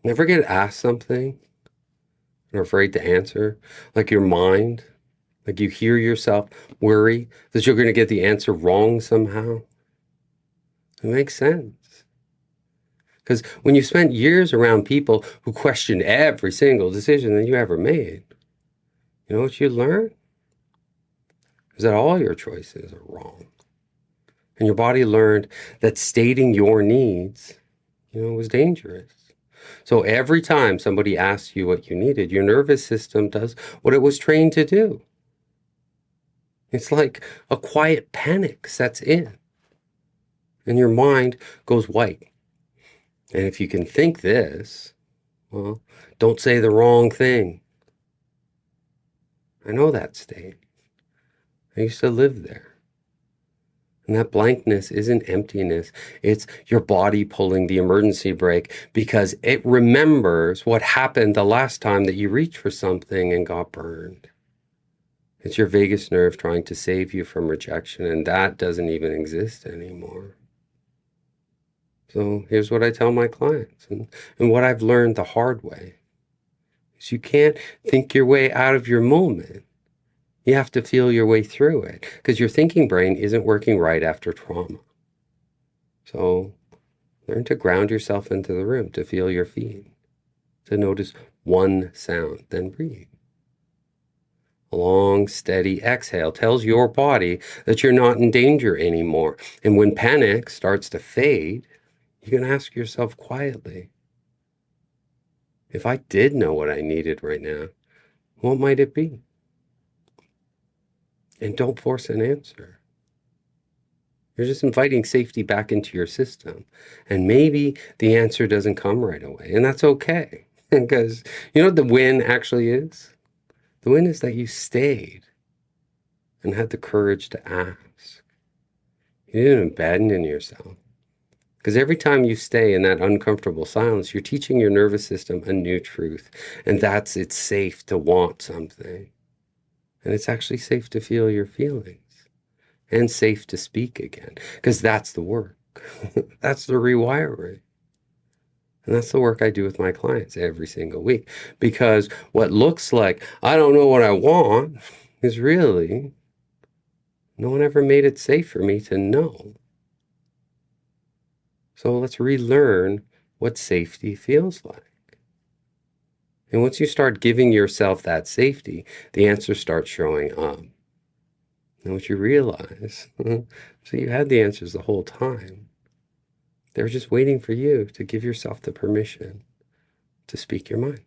Never get asked something and are afraid to answer, like your mind, like you hear yourself worry that you're going to get the answer wrong somehow. It makes sense. Because when you spent years around people who questioned every single decision that you ever made, you know what you learn? Is that all your choices are wrong. And your body learned that stating your needs, was dangerous. So every time somebody asks you what you needed, your nervous system does what it was trained to do. It's like a quiet panic sets in, and your mind goes white. And if you can think this, well, don't say the wrong thing. I know that state. I used to live there. And that blankness isn't emptiness. It's your body pulling the emergency brake because it remembers what happened the last time that you reached for something and got burned. It's your vagus nerve trying to save you from rejection, and that doesn't even exist anymore. So here's what I tell my clients, and what I've learned the hard way is you can't think your way out of your moment. You have to feel your way through it because your thinking brain isn't working right after trauma. So learn to ground yourself into the room, to feel your feet, to notice one sound, then breathe. A long, steady exhale tells your body that you're not in danger anymore. And when panic starts to fade, you can ask yourself quietly, if I did know what I needed right now, what might it be? And don't force an answer. You're just inviting safety back into your system. And maybe the answer doesn't come right away. And that's okay. Because you know what the win actually is? The win is that you stayed and had the courage to ask. You didn't abandon yourself. Because every time you stay in that uncomfortable silence, you're teaching your nervous system a new truth. And that's it's safe to want something. And it's actually safe to feel your feelings. And safe to speak again. Because that's the work. That's the rewiring. And that's the work I do with my clients every single week. Because what looks like, I don't know what I want, is really, no one ever made it safe for me to know. So let's relearn what safety feels like. And once you start giving yourself that safety, the answers start showing up. And what you realize, so you had the answers the whole time. They were just waiting for you to give yourself the permission to speak your mind.